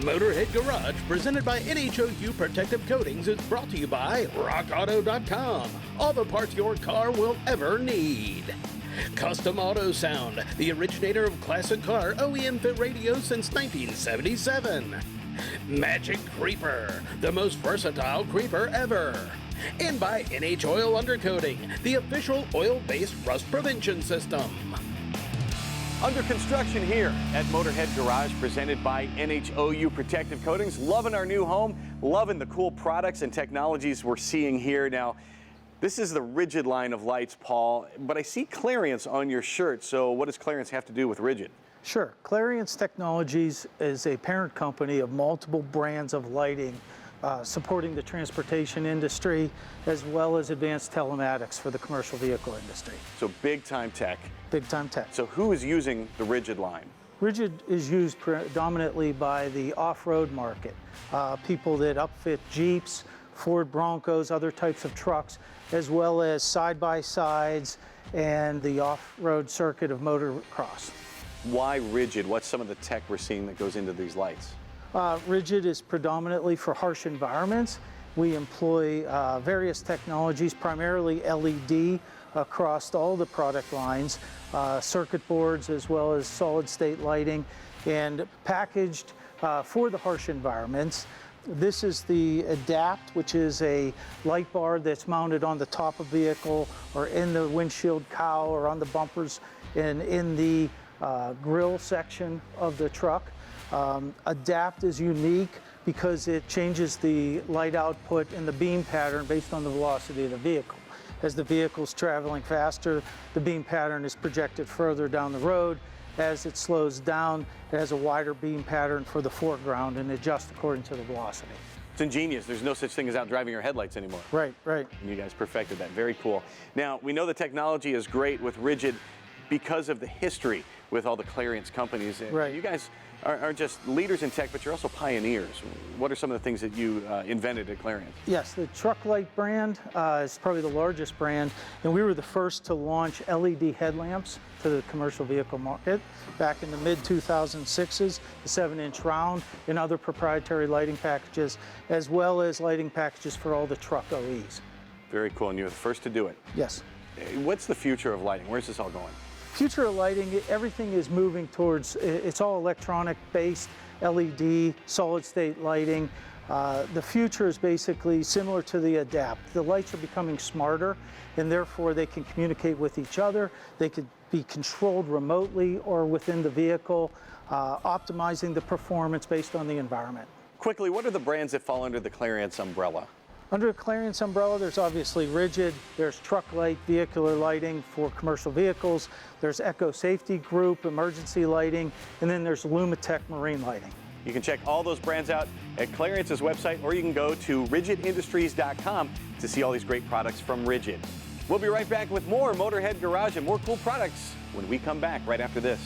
Motorhead Garage, presented by NHOU Protective Coatings, is brought to you by RockAuto.com. All the parts your car will ever need. Custom Auto Sound, the originator of classic car OEM fit radios since 1977. Magic Creeper, the most versatile creeper ever. And by Oil Undercoating, the official oil-based rust prevention system. Under construction here at Motorhead Garage, presented by NHOU Protective Coatings. Loving our new home, loving the cool products and technologies we're seeing here. Now, this is the Rigid line of lights, Paul, but I see Clariance on your shirt, so what does Clariance have to do with Rigid? Sure. Clariance Technologies is a parent company of multiple brands of lighting supporting the transportation industry as well as advanced telematics for the commercial vehicle industry. So big time tech. Big time tech. So who is using the Rigid line? Rigid is used predominantly by the off-road market. People that upfit Jeeps, Ford Broncos, other types of trucks, as well as side-by-sides and the off-road circuit of motocross. Why Rigid? What's some of the tech we're seeing that goes into these lights? Rigid is predominantly for harsh environments. We employ various technologies, primarily LED, across all the product lines, circuit boards as well as solid state lighting, and packaged for the harsh environments. This is the Adapt, which is a light bar that's mounted on the top of the vehicle or in the windshield cowl or on the bumpers and in the grill section of the truck. Adapt is unique because it changes the light output and the beam pattern based on the velocity of the vehicle. As the vehicle's traveling faster, the beam pattern is projected further down the road. As it slows down, it has a wider beam pattern for the foreground and adjusts according to the velocity. It's ingenious. There's no such thing as out driving your headlights anymore. Right, right. And you guys perfected that. Very cool. Now, we know the technology is great with Rigid because of the history with all the Clariance companies. Right. You guys aren't just leaders in tech, but you're also pioneers. What are some of the things that you invented at Clariance? Yes, the Truck Light brand is probably the largest brand, and we were the first to launch LED headlamps to the commercial vehicle market back in the mid-2006s, the 7-inch round, and other proprietary lighting packages, as well as lighting packages for all the truck OEs. Very cool, and you're the first to do it. Yes. What's the future of lighting? Where's this all going? Future of lighting, everything is moving towards, it's all electronic based, LED, solid state lighting. The future is basically similar to the Adapt. The lights are becoming smarter and therefore they can communicate with each other. They could be controlled remotely or within the vehicle, optimizing the performance based on the environment. Quickly, what are the brands that fall under the Clariance umbrella? Under the Clariance umbrella, there's obviously Rigid, there's Truck Light, vehicular lighting for commercial vehicles, there's Eco Safety Group, emergency lighting, and then there's Lumitech marine lighting. You can check all those brands out at Clariance's website, or you can go to rigidindustries.com to see all these great products from Rigid. We'll be right back with more Motorhead Garage and more cool products when we come back right after this.